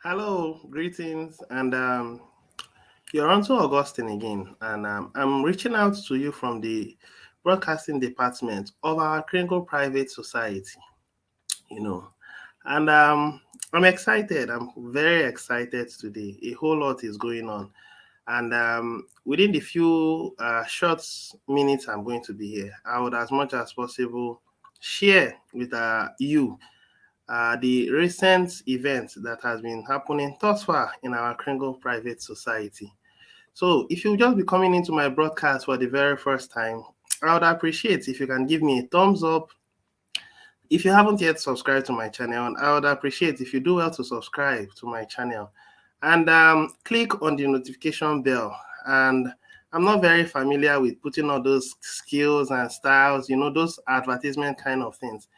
Hello, greetings, and you're on to Augustine again, and I'm reaching out to you from the broadcasting department of our Kringle Private Society. You know, and I'm excited. I'm very excited today. A whole lot is going on, and within the few short minutes I'm going to be here, I would, as much as possible, share with you the recent event that has been happening thus far in our Kringle Private Society. So, if you just be coming into my broadcast for the very first time, I would appreciate if you can give me a thumbs up. If you haven't yet subscribed to my channel, I would appreciate if you do well to subscribe to my channel and click on the notification bell. And I'm not very familiar with putting all those skills and styles, those advertisement kind of things.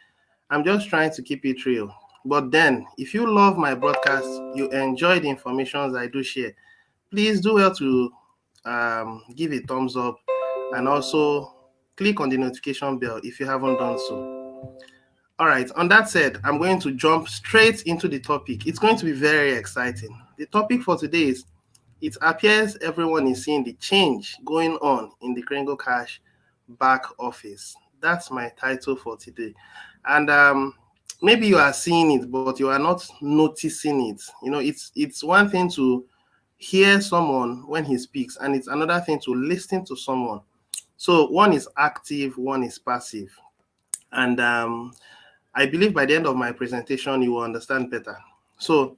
I'm just trying to keep it real. But then, if you love my broadcast, you enjoy the information I do share, please do well to give a thumbs up and also click on the notification bell if you haven't done so. All right, on that said, I'm going to jump straight into the topic. It's going to be very exciting. The topic for today is it appears everyone is seeing the change going on in the Kringle Cash back office. That's my title for today. And maybe you are seeing it, but you are not noticing it. It's one thing to hear someone when he speaks, and it's another thing to listen to someone. So one is active, one is passive. And I believe by the end of my presentation, you will understand better. So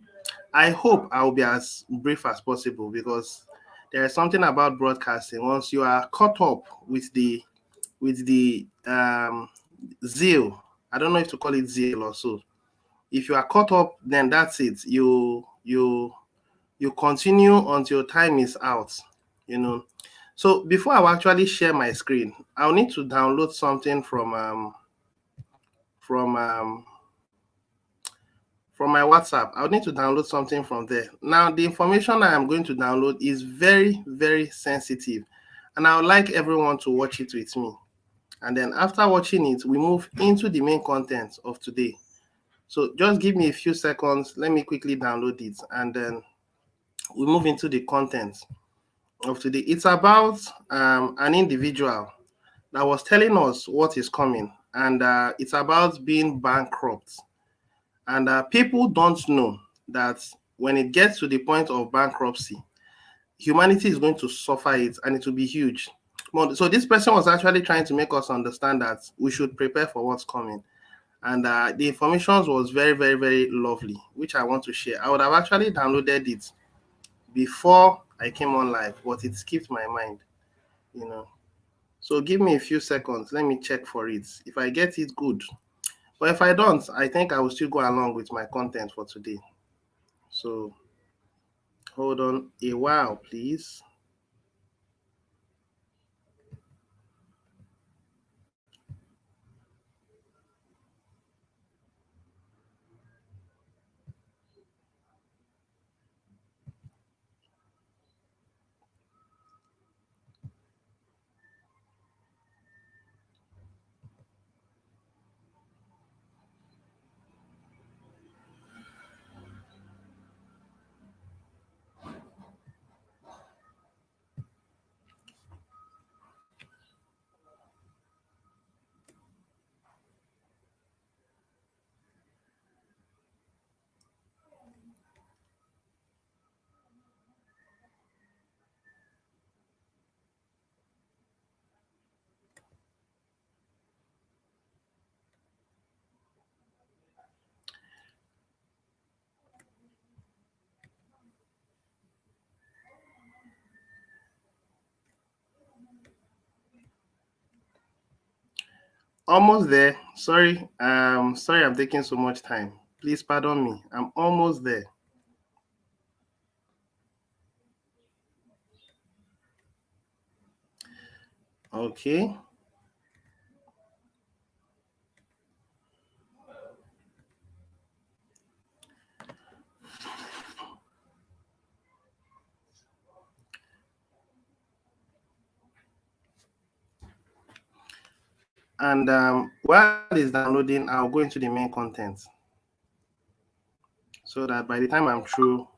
I hope I will be as brief as possible because there is something about broadcasting. Once you are caught up with the zeal, I don't know if to call it zeal or so. If you are caught up, then that's it. You continue until time is out. You know. So before I will actually share my screen, I'll need to download something from um, from my WhatsApp. I'll need to download something from there. Now, the information I am going to download is very, very sensitive, and I would like everyone to watch it with me. And then after watching it, we move into the main content of today. So just give me a few seconds. Let me quickly download it, and then we move into the content of today. It's about an individual that was telling us what is coming, and it's about being bankrupt. And people don't know that when it gets to the point of bankruptcy, humanity is going to suffer it and it will be huge. So this person was actually trying to make us understand that we should prepare for what's coming. And the information was very, very, very lovely, which I want to share. I would have actually downloaded it before I came on live, but it skipped my mind, you know. So give me a few seconds. Let me check for it. If I get it, good. But if I don't, I think I will still go along with my content for today. So hold on a while, please. Almost there. Sorry I'm taking so much time. Please pardon me. I'm almost there. Okay. And while it's downloading, I'll go into the main content. so that by the time I'm through,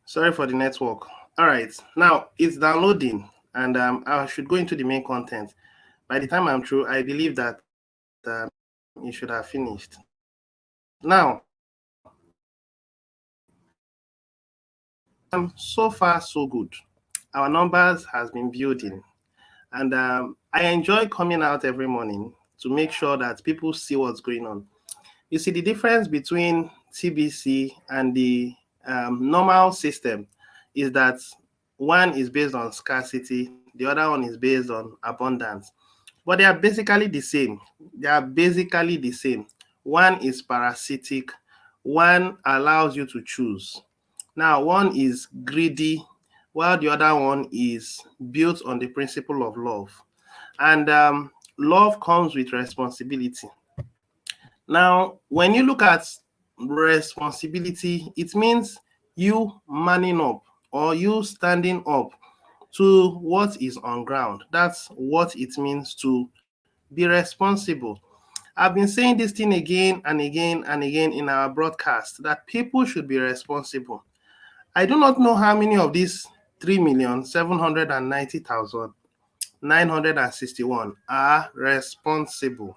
sorry for the network. All right, now it's downloading, and I should go into the main content. By the time I'm through, I believe that it should have finished. Now, so far so good. Our numbers has been building, and I enjoy coming out every morning to make sure that people see what's going on. You see, the difference between TBC and the normal system is that one is based on scarcity, the other one is based on abundance. But they are basically the same. They are basically the same. One is parasitic, one allows you to choose. Now, one is greedy, while the other one is built on the principle of love. And love comes with responsibility. Now, when you look at responsibility, it means you manning up or you standing up to what is on ground. That's what it means to be responsible. I've been saying this thing again and again and again in our broadcast that people should be responsible. I do not know how many of these 3,790,961 are responsible,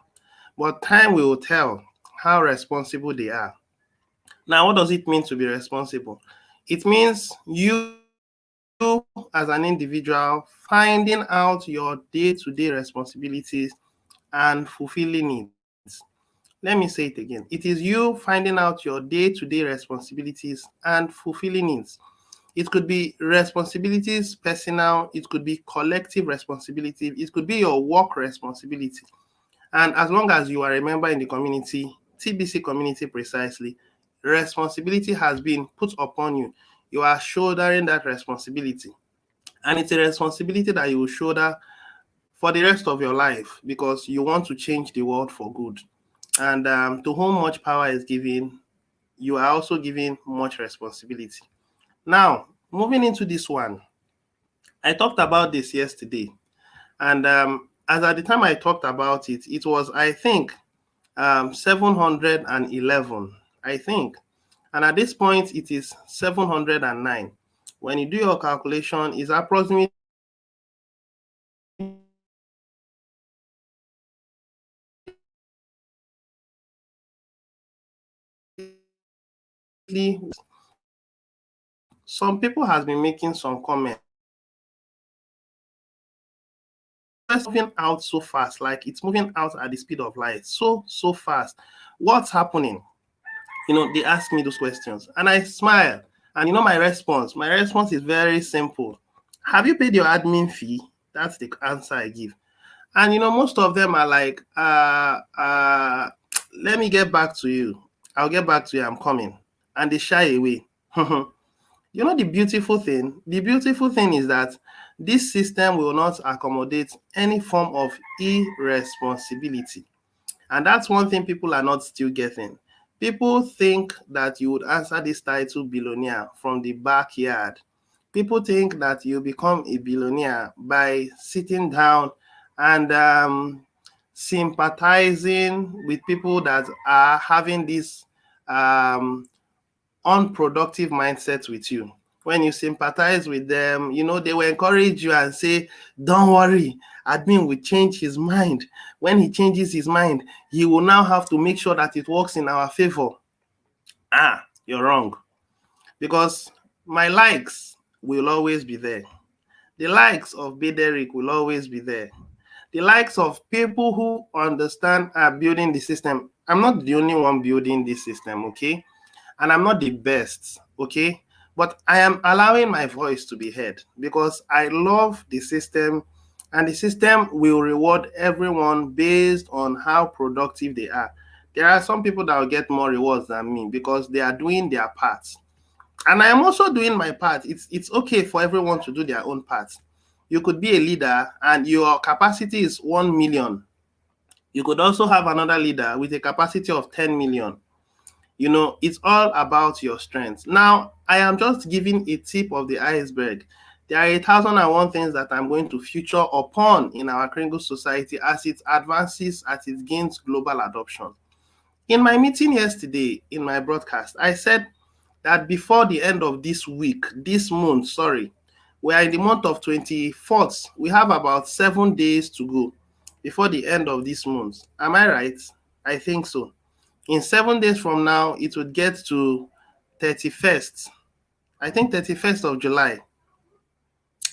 but time will tell how responsible they are. Now, what does it mean to be responsible? It means you, as an individual, finding out your day-to-day responsibilities and fulfilling it. Let me say it again. It is you finding out your day-to-day responsibilities and fulfilling it. It could be responsibilities personal, it could be collective responsibility, it could be your work responsibility. And as long as you are a member in the community, TBC community precisely, responsibility has been put upon you. You are shouldering that responsibility. And it's a responsibility that you will shoulder for the rest of your life because you want to change the world for good. And to whom much power is given, you are also given much responsibility. Now, moving into this one, I talked about this yesterday. And as at the time I talked about it, it was, I think, 711, I think. And at this point, it is 709. When you do your calculation, it's approximately 100. Some people has been making some comments. It's moving out so fast, like it's moving out at the speed of light, so fast. What's happening? They ask me those questions, and I smile. And my response. My response is very simple. Have you paid your admin fee? That's the answer I give. And most of them are like, let me get back to you. I'll get back to you. I'm coming. And they shy away. The beautiful thing? The beautiful thing is that this system will not accommodate any form of irresponsibility. And that's one thing people are not still getting. People think that you would answer this title billionaire from the backyard. People think that you become a billionaire by sitting down and sympathizing with people that are having this unproductive mindset with you. When you sympathize with them, they will encourage you and say, don't worry, admin will change his mind. When he changes his mind, he will now have to make sure that it works in our favor. You're wrong. Because my likes will always be there. The likes of Bederick will always be there. The likes of people who understand are building the system. I'm not the only one building this system, okay? And I'm not the best, okay? But I am allowing my voice to be heard because I love the system and the system will reward everyone based on how productive they are. There are some people that will get more rewards than me because they are doing their part. And I am also doing my part. It's okay for everyone to do their own part. You could be a leader and your capacity is 1 million. You could also have another leader with a capacity of 10 million. It's all about your strengths. Now, I am just giving a tip of the iceberg. There are 1,001 things that I'm going to feature upon in our Kringle society as it advances, as it gains global adoption. In my meeting yesterday, in my broadcast, I said that before the end of this month, sorry, we are in the month of 24th. We have about 7 days to go before the end of this month. Am I right? I think so. In 7 days from now, it would get to 31st. I think 31st of July.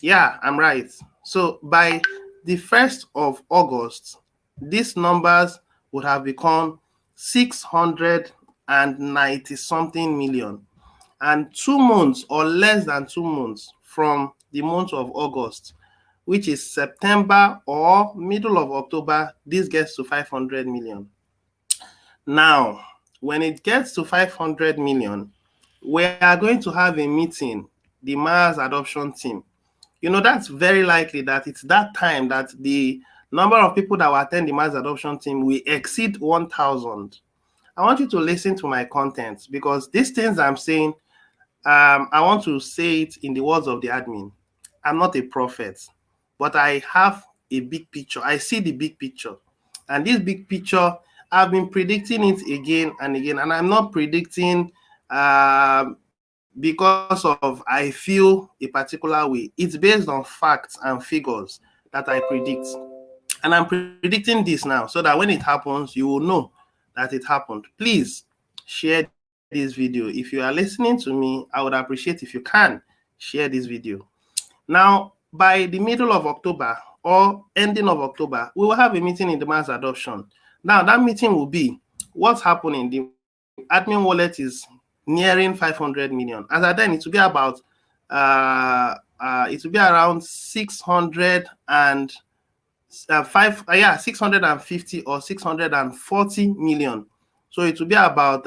Yeah, I'm right. So by the 1st of August, these numbers would have become 690 something million. And 2 months or less than 2 months from the month of August, which is September or middle of October, this gets to 500 million. Now, when it gets to 500 million, we are going to have a meeting, the mass adoption team. That's very likely that it's that time that the number of people that will attend the mass adoption team will exceed 1,000. I want you to listen to my content because these things I'm saying, I want to say it in the words of the admin. I'm not a prophet, but I have a big picture. I see the big picture. And this big picture, I've been predicting it again and again. And I'm not predicting because of I feel a particular way. It's based on facts and figures that I predict. And I'm predicting this now so that when it happens, you will know that it happened. Please share this video. If you are listening to me, I would appreciate if you can share this video. Now, by the middle of October or ending of October, we will have a meeting in the mass adoption. Now, that meeting will be what's happening. The admin wallet is nearing 500 million. As at then, it will be about it will be around 650 or 640 million. So it will be about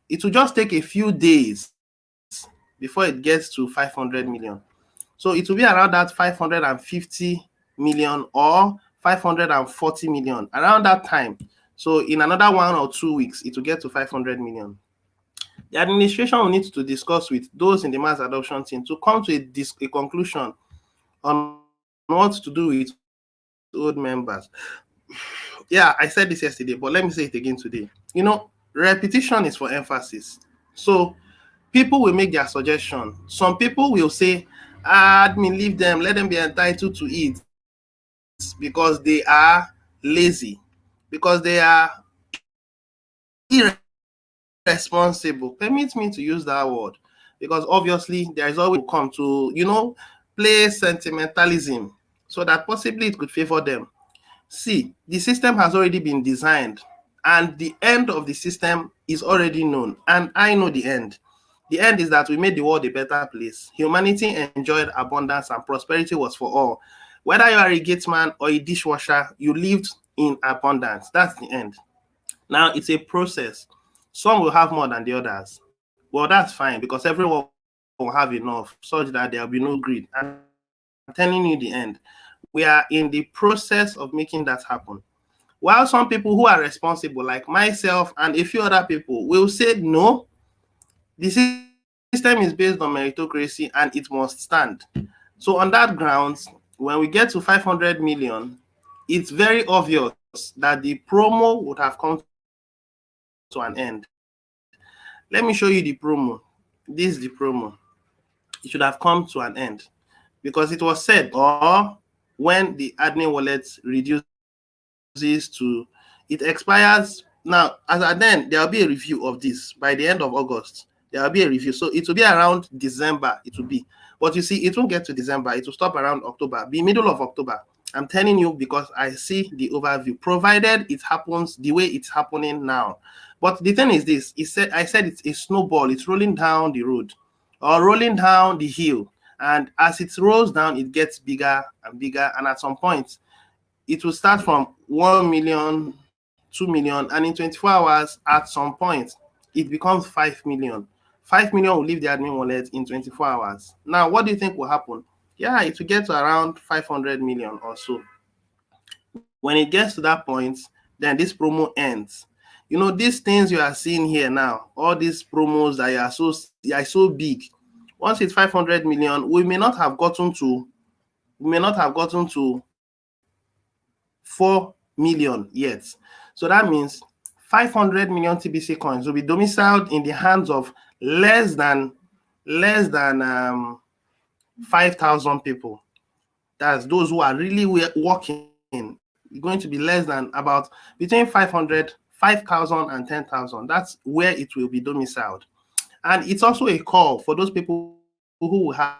it will just take a few days before it gets to 500 million. So it will be around that 550 million or 540 million around that time. So in another 1 or 2 weeks, it will get to 500 million. The administration will need to discuss with those in the mass adoption team to come to a conclusion on what to do with old members. Yeah, I said this yesterday, but let me say it again today. Repetition is for emphasis. So people will make their suggestion. Some people will say, admin, leave them, let them be entitled to it because they are lazy, because they are irresponsible. Permit me to use that word, because obviously there is always a way people come to, play sentimentalism so that possibly it could favor them. See, the system has already been designed and the end of the system is already known, and I know the end. The end is that we made the world a better place. Humanity enjoyed abundance and prosperity was for all. Whether you are a gate man or a dishwasher, you lived in abundance. That's the end. Now it's a process. Some will have more than the others. Well, that's fine because everyone will have enough such that there will be no greed. I'm telling you the end. We are in the process of making that happen. While some people who are responsible, like myself and a few other people, will say, no, the system is based on meritocracy and it must stand. So on that grounds, when we get to 500 million, it's very obvious that the promo would have come to an end. Let me show you the promo. This is the promo. It should have come to an end because it was said or when the admin wallet reduces to, it expires. Now, as at then, there'll be a review of this by the end of August. There'll be a review. So it will be around December, it will be. But you see, it won't get to December. It will stop around October, be middle of October. I'm telling you because I see the overview, provided it happens the way it's happening now. But the thing is this, I said it's a snowball, it's rolling down the road or rolling down the hill, and And as it rolls down, it gets bigger and bigger. And at some point, it will start from 1 million, 2 million, and in 24 hours, at some point, it becomes 5 million. 5 million will leave the admin wallet in 24 hours. Now, what do you think will happen? Yeah, it will get to around 500 million or so. When it gets to that point, then this promo ends. These things you are seeing here now, all these promos that are so big. Once it's 500 million, we may not have gotten to 4 million yet. So that means 500 million TBC coins will be domiciled in the hands of less than 5,000 people. That's those who are really working. Going to be less than about between 5,000 and 10,000. That's where it will be domiciled. And it's also a call for those people who will have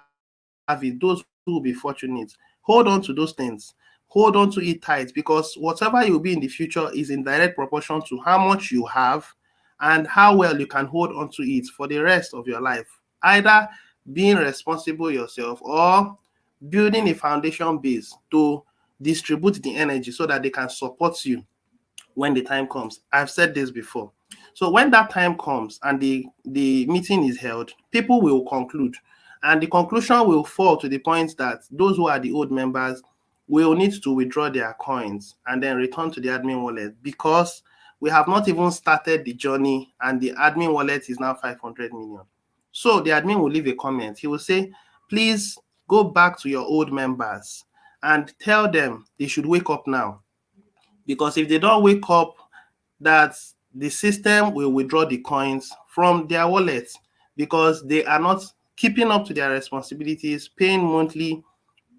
it, those who will be fortunate. Hold on to those things. Hold on to it tight, because whatever you'll be in the future is in direct proportion to how much you have and how well you can hold on to it for the rest of your life. Either being responsible yourself or building a foundation base to distribute the energy so that they can support you when the time comes. I've said this before. So when that time comes and the meeting is held, people will conclude. And the conclusion will fall to the point that those who are the old members will need to withdraw their coins and then return to the admin wallet, because we have not even started the journey and the admin wallet is now 500 million. So the admin will leave a comment. He will say, please go back to your old members and tell them they should wake up now. Because if they don't wake up, that the system will withdraw the coins from their wallets because they are not keeping up to their responsibilities, paying monthly,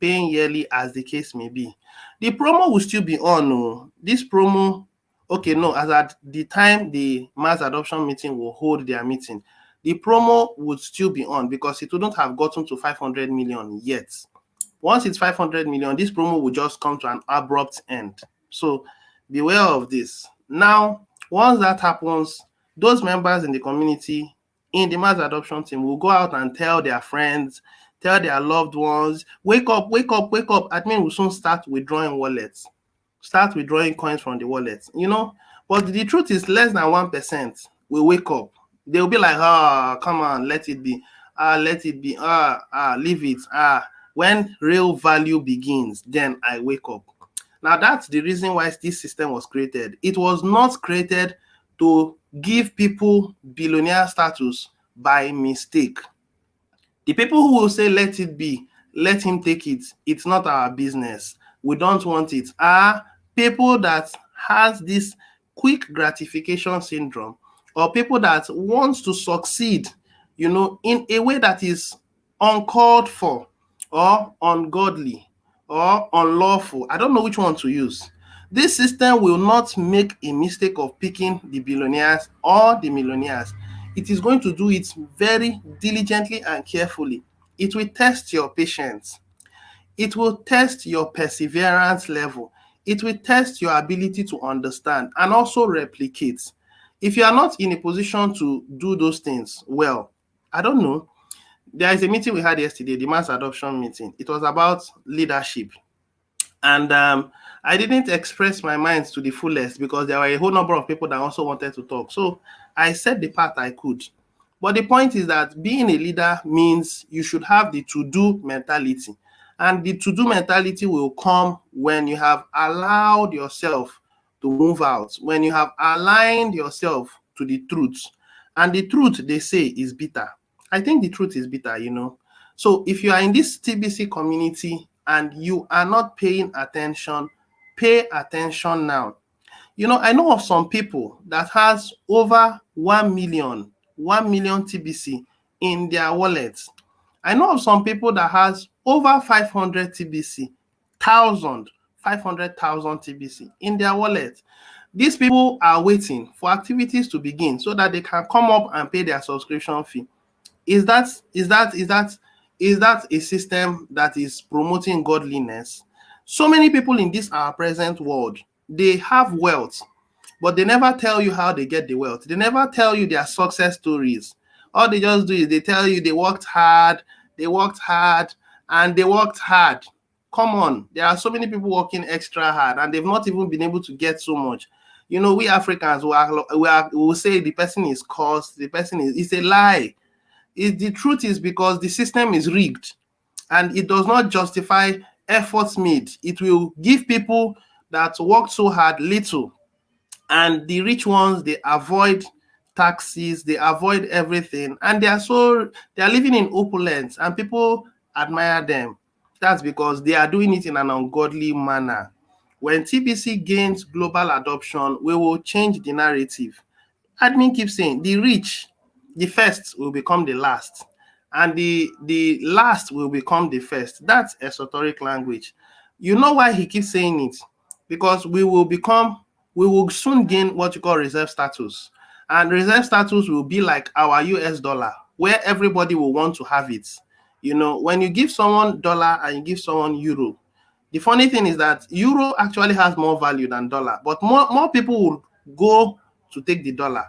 paying yearly, as the case may be. The promo will still be on. Oh. This promo, okay, no, as at the time the mass adoption meeting will hold their meeting, the promo would still be on because it wouldn't have gotten to 500 million yet. Once it's 500 million, this promo will just come to an abrupt end. So beware of this. Now, once that happens, those members in the community, in the mass adoption team, will go out and tell their friends, tell their loved ones, wake up, wake up, wake up. Admin will soon start withdrawing wallets, start withdrawing coins from the wallets, But the truth is less than 1% will wake up. They'll be like, come on, let it be. Let it be. Leave it. When real value begins, then I wake up. Now, that's the reason why this system was created. It was not created to give people billionaire status by mistake. The people who will say, let it be, let him take it, it's not our business, we don't want it, are people that has this quick gratification syndrome, or people that wants to succeed, in a way that is uncalled for or ungodly or unlawful. I don't know which one to use. This system will not make a mistake of picking the billionaires or the millionaires. It is going to do it very diligently and carefully. It will test your patience. It will test your perseverance level. It will test your ability to understand and also replicate. If you are not in a position to do those things well, I don't know. There is a meeting we had yesterday, the mass adoption meeting. It was about leadership. And I didn't express my mind to the fullest because there were a whole number of people that also wanted to talk. So I said the part I could. But the point is that being a leader means you should have the to-do mentality. And the to-do mentality will come when you have allowed yourself to move out, when you have aligned yourself to the truth. And the truth, they say, is bitter. I think the truth is bitter, So if you are in this TBC community and you are not paying attention, pay attention now. I know of some people that has over 1 million TBC in their wallets. I know of some people that has over 500 TBC, 500,000 TBC in their wallet. These people are waiting for activities to begin so that they can come up and pay their subscription fee. Is that a system that is promoting godliness? So many people in this our present world, they have wealth, but they never tell you how they get the wealth. They never tell you their success stories. All they just do is they tell you they worked hard, they worked hard, and they worked hard. Come on, there are so many people working extra hard, and they've not even been able to get so much. You know, we Africans we will say the person is cursed, the person is, it's a lie. The truth is because the system is rigged, and it does not justify efforts made. It will give people that worked so hard little, and the rich ones, they avoid taxes, they avoid everything, and they are living in opulence, and people admire them. That's because they are doing it in an ungodly manner. When TBC gains global adoption, we will change the narrative. Admin keeps saying the rich, the first will become the last, and the last will become the first. That's esoteric language. You know why he keeps saying it? Because we will soon gain what you call reserve status, and reserve status will be like our US dollar, where everybody will want to have it. You know, when you give someone dollar and you give someone euro, the funny thing is that euro actually has more value than dollar, but more people will go to take the dollar.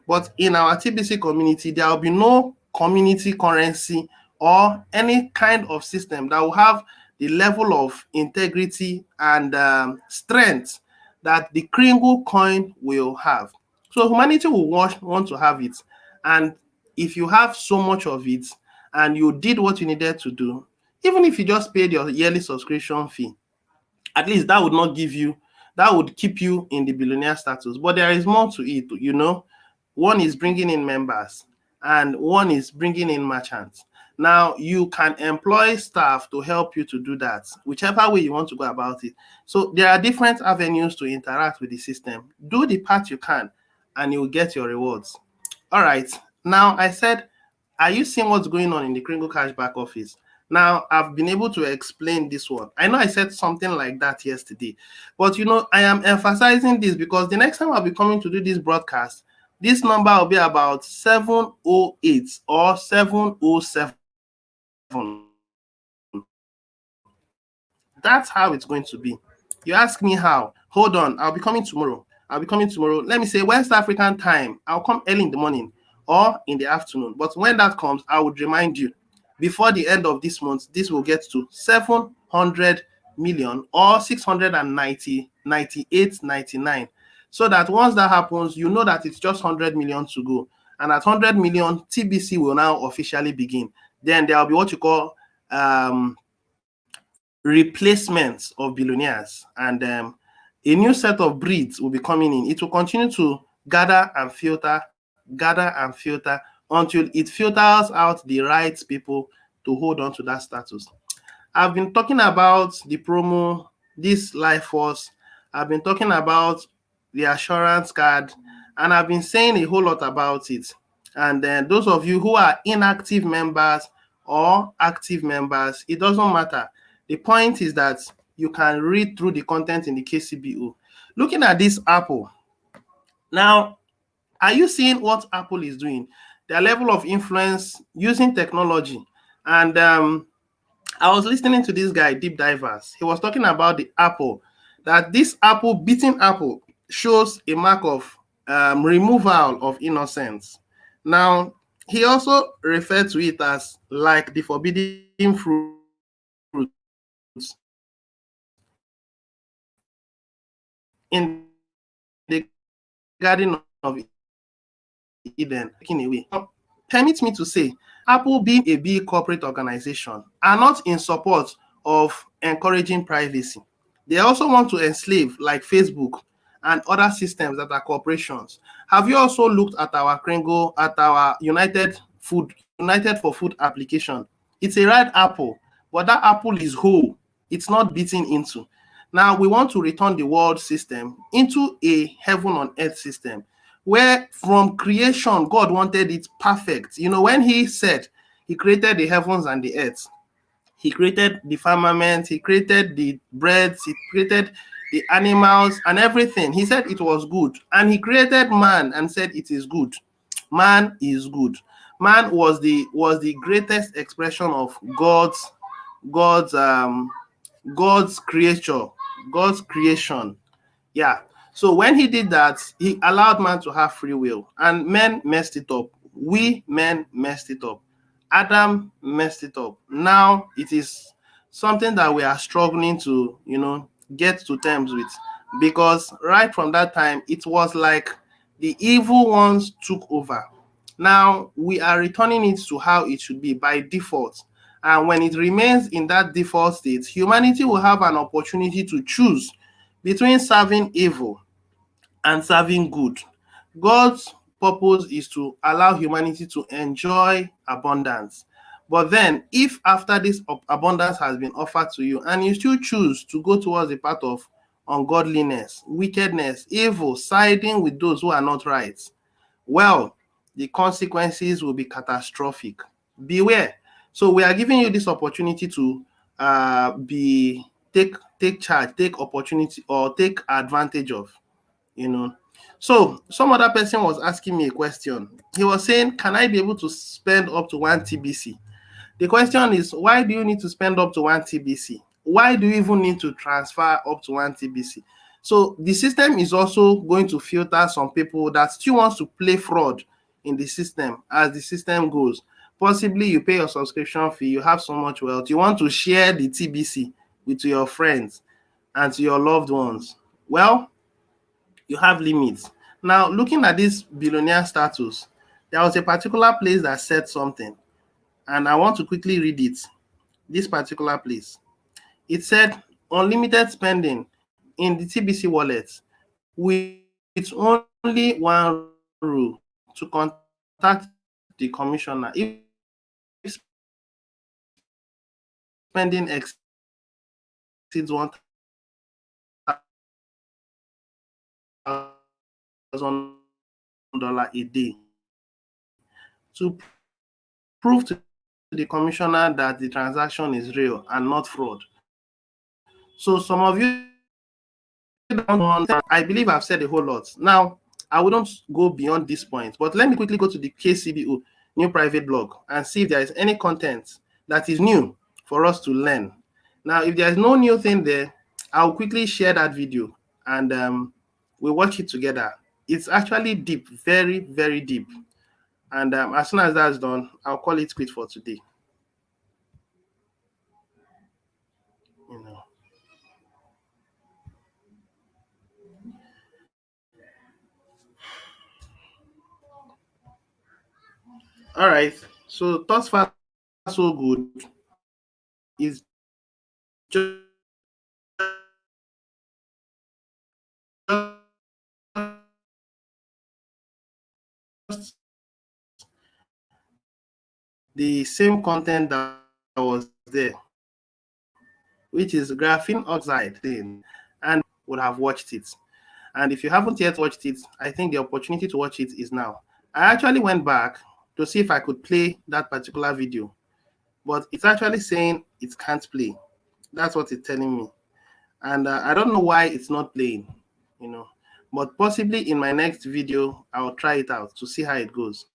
But in our TBC community, there will be no community currency or any kind of system that will have the level of integrity and strength that the Kringle coin will have. So humanity will want to have it. And if you have so much of it and you did what you needed to do, even if you just paid your yearly subscription fee, at least that would not give you, that would keep you in the billionaire status. But there is more to it, you know. One is bringing in members, and one is bringing in merchants. Now you can employ staff to help you to do that, whichever way you want to go about it. So there are different avenues to interact with the system. Do the part you can, and you will get your rewards. All right. Now I said, are you seeing what's going on in the Kringle Cash back office? Now I've been able to explain this one. I know I said something like that yesterday, but you know, I am emphasizing this because the next time I'll be coming to do this broadcast, this number will be about 708 or 707. That's how it's going to be. You ask me how? Hold on, I'll be coming tomorrow. Let me say West African time. I'll come early in the morning or in the afternoon. But when that comes, I would remind you, before the end of this month, this will get to 700 million or 698.99. So that once that happens, you know that it's just 100 million to go. And at 100 million, TBC will now officially begin. Then there will be what you call replacements of billionaires, and a new set of breeds will be coming in. It will continue to gather and filter until it filters out the right people to hold on to that status. I've been talking about the promo, this life force. I've been talking about the assurance card, and I've been saying a whole lot about it. And then those of you who are inactive members or active members, it doesn't matter. The point is that you can read through the content in the Kcbo. Looking at this Apple, now, are you seeing what Apple is doing? Their level of influence using technology. And I was listening to this guy, Deep Divers. He was talking about the Apple, that this Apple, beating Apple, shows a mark of removal of innocence. Now, he also referred to it as like the forbidden fruits in the Garden of Eden. Permit me to say, Apple, being a big corporate organization, are not in support of encouraging privacy. They also want to enslave, like Facebook and other systems that are corporations. Have you also looked at our Kringle, at our United for Food application? It's a red apple, but that apple is whole. It's not beaten into. Now we want to return the world system into a heaven on earth system, where from creation, God wanted it perfect. You know, when he said he created the heavens and the earth, he created the firmament, he created the birds, he created the animals and everything. He said it was good. And he created man and said it is good. Man is good. Man was the greatest expression of God's creature, God's creation. Yeah. So when he did that, he allowed man to have free will, and men messed it up. We men messed it up. Adam messed it up. Now it is something that we are struggling to, get to terms with, because right from that time it was like the evil ones took over. Now we are returning it to how it should be by default. And when it remains in that default state, humanity will have an opportunity to choose between serving evil and serving good. God's purpose is to allow humanity to enjoy abundance. But then, if after this abundance has been offered to you and you still choose to go towards the path of ungodliness, wickedness, evil, siding with those who are not right, well, the consequences will be catastrophic. Beware. So we are giving you this opportunity to be take charge, take opportunity, or take advantage of. you know. So some other person was asking me a question. He was saying, can I be able to spend up to 1 TBC? The question is, why do you need to spend up to 1 TBC? Why do you even need to transfer up to 1 TBC? So the system is also going to filter some people that still wants to play fraud in the system as the system goes. Possibly you pay your subscription fee, you have so much wealth, you want to share the TBC with your friends and to your loved ones. Well, you have limits. Now, looking at this billionaire status, there was a particular place that said something, and I want to quickly read it. This particular place. It said unlimited spending in the TBC wallet with only one rule to contact the commissioner if spending exceeds 1,000 a day, to prove to the commissioner that the transaction is real and not fraud. So some of you that want to, I believe I've said a whole lot. Now, I wouldn't go beyond this point, but let me quickly go to the Kcbo new private blog and see if there is any content that is new for us to learn. Now, if there is no new thing there, I'll quickly share that video and we watch it together. It's actually deep, very, very deep. And as soon as that's done, I'll call it quit for today. You know. All right. So thus far so good is just the same content that was there, which is graphene oxide thing, and would have watched it. And if you haven't yet watched it, I think the opportunity to watch it is now. I actually went back to see if I could play that particular video, but it's actually saying it can't play. That's what it's telling me. And I don't know why it's not playing, you know. But possibly in my next video, I'll try it out to see how it goes.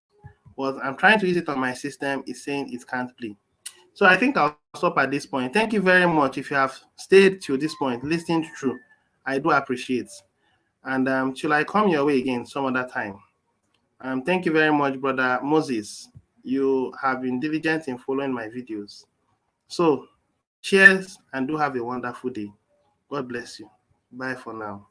But I'm trying to use it on my system. It's saying it can't play. So I think I'll stop at this point. Thank you very much if you have stayed till this point, listening through. I do appreciate. And till I come your way again some other time. Thank you very much, Brother Moses. You have been diligent in following my videos. So cheers and do have a wonderful day. God bless you. Bye for now.